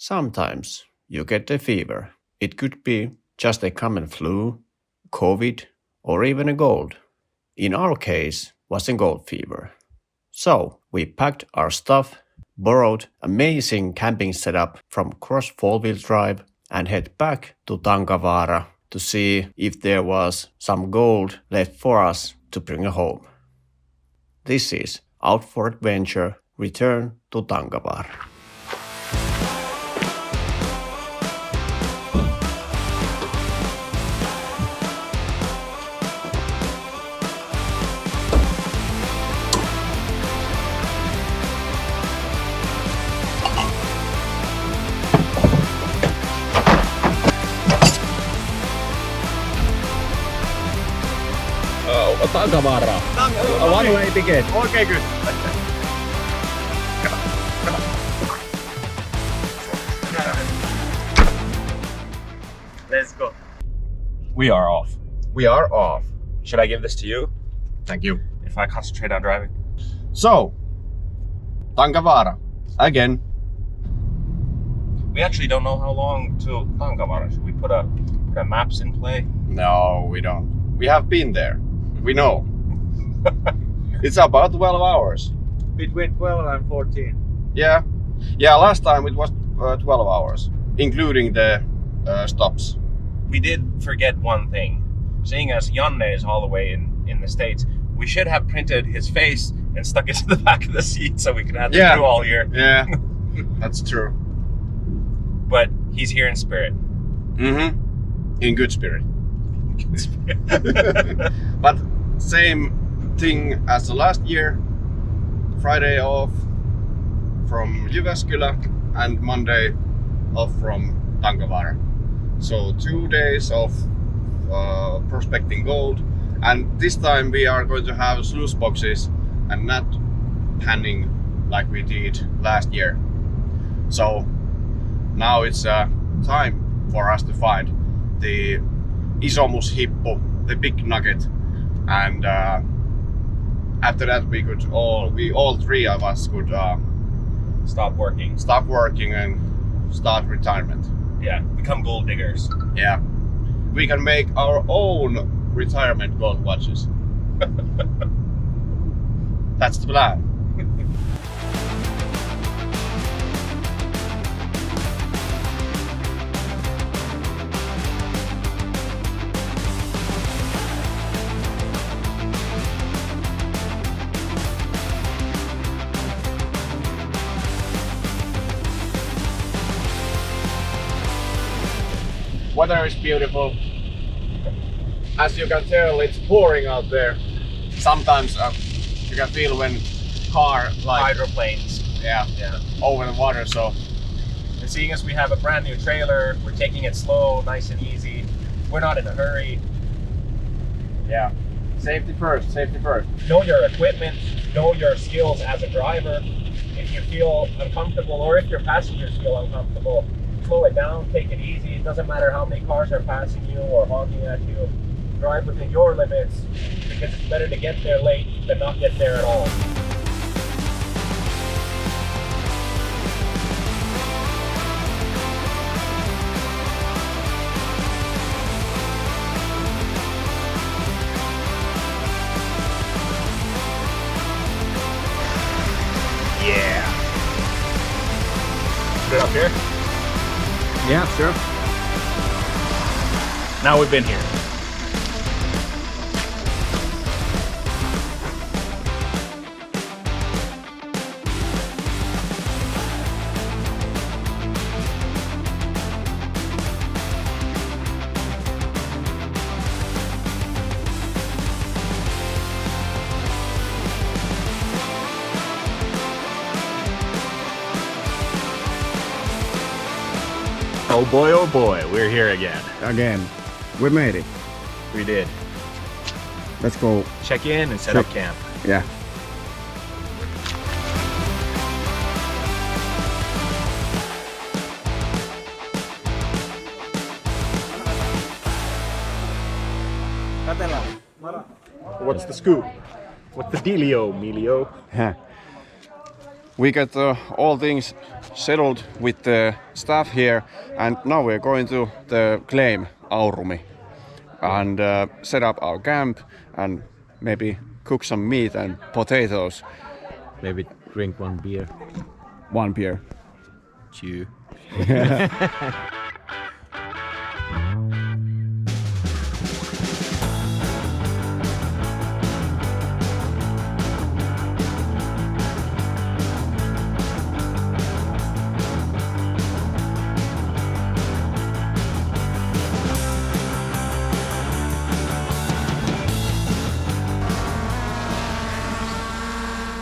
Sometimes you get a fever. It could be just a common flu, COVID, or even a cold. In our case, was a gold fever. So we packed our stuff, borrowed amazing camping setup from Cross 4-wheel drive, and head back to Tankavaara to see if there was some gold left for us to bring home. This is Out for Adventure, Return to Tankavaara. Tankavaara. A one-way ticket. Okay, good. Let's go. We are off. We are off. Should I give this to you? Thank you. If I concentrate on driving? So, Tankavaara again. We actually don't know how long to Tankavaara. Should we put a maps in play? No, we don't. We have been there. We know. It's about 12 hours. Between 12 and 14. Yeah. Yeah, last time it was 12 hours, including the stops. We did forget one thing. Seeing as Janne is all the way in the States, we should have printed his face and stuck it to the back of the seat so we could have the crew all here. Yeah, that's true. But he's here in spirit. Mm-hmm. In good spirit. But same thing as the last year. Friday off from Jyväskylä and Monday off from Tankavaara. So 2 days of prospecting gold, and this time we are going to have sluice boxes and not panning like we did last year. So now it's time for us to find the Isomus hippo, the big nugget, and after that we all three of us could Stop working. and start retirement. Yeah, become gold diggers. Yeah, we can make our own retirement gold watches. That's the plan. Weather is beautiful. As you can tell, it's pouring out there. Sometimes you can feel when car Hydroplanes. yeah, over the water. So And seeing as we have a brand new trailer, we're taking it slow, nice and easy. We're not in a hurry. yeah, safety first. Safety first. Know your equipment, know your skills as a driver. If you feel uncomfortable or if your passengers feel uncomfortable, slow it down, take it easy. It doesn't matter how many cars are passing you or honking at you. Drive within your limits, because it's better to get there late than not get there at all. Yeah. Put it up here. Yeah, sure. Now we've been here. Oh boy, we're here again. Again, we made it. We did. Let's go. Check in and set up camp. Yeah. What's the scoop? What's the dealio, Melio? we got all things settled with the staff here, and now we're going to the claim Aurumi and set up our camp and maybe cook some meat and potatoes. Maybe drink one beer. One beer. Chew.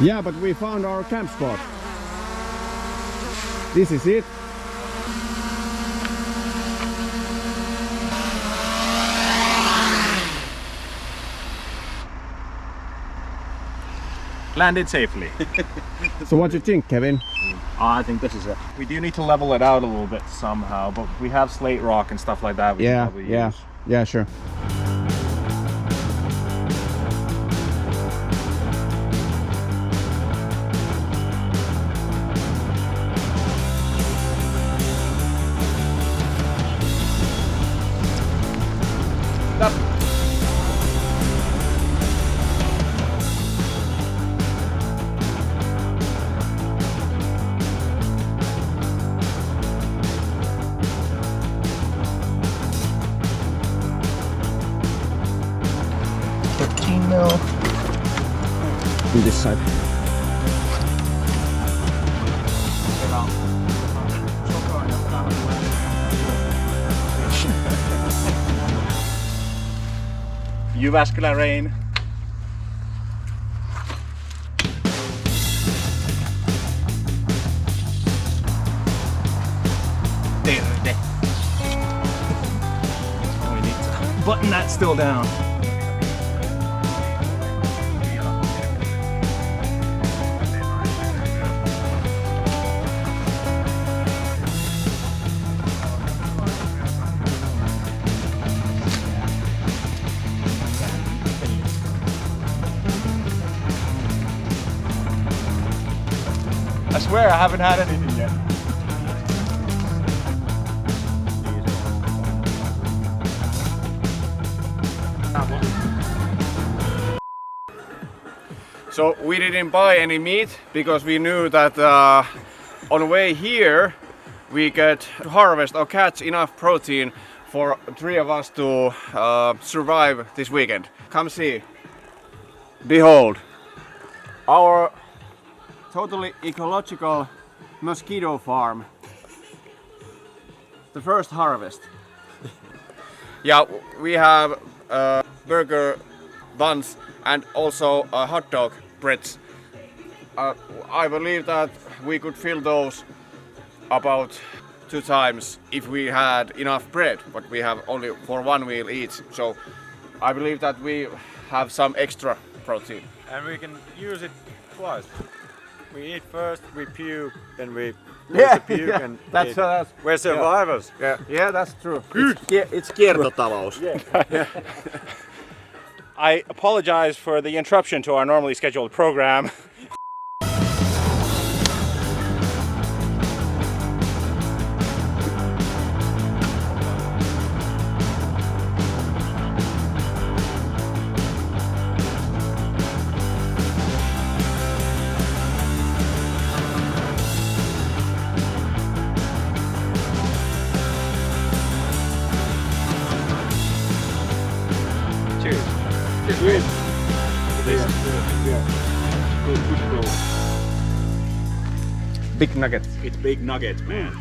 Yeah, but we found our camp spot. This is it. Landed safely. So what do you think, Kevin? I think this is it. We do need to level it out a little bit somehow, but we have slate rock and stuff like that we can probably use. Yeah, sure. On this side. Jyväskylä rain. Terve. Oh, we need to button that still down. I swear I haven't had anything yet. So we didn't buy any meat because we knew that on the way here we get to harvest or catch enough protein for 3 of us to survive this weekend. Come see. Behold. Our totally ecological mosquito farm. The first harvest. Yeah, we have burger buns and also hot dog breads. I believe that we could fill those about 2 times if we had enough bread, but we have only for 1 meal each. So I believe that we have some extra protein. And we can use it twice. We eat first, we puke, then we puke and that's we're survivors. yeah, that's true. It's kiertotalous. I apologize for the interruption to our normally scheduled program. Big nuggets. It's big nuggets, man.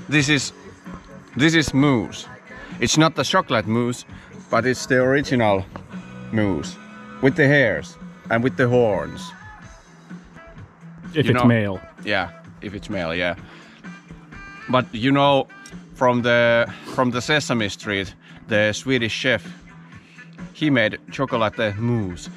This is mousse. It's not the chocolate mousse, but it's the original mousse with the hairs and with the horns. If You it's know- male. Yeah, if it's male, yeah. But you know, from the Sesame Street, the Swedish chef, he made chocolate mousse.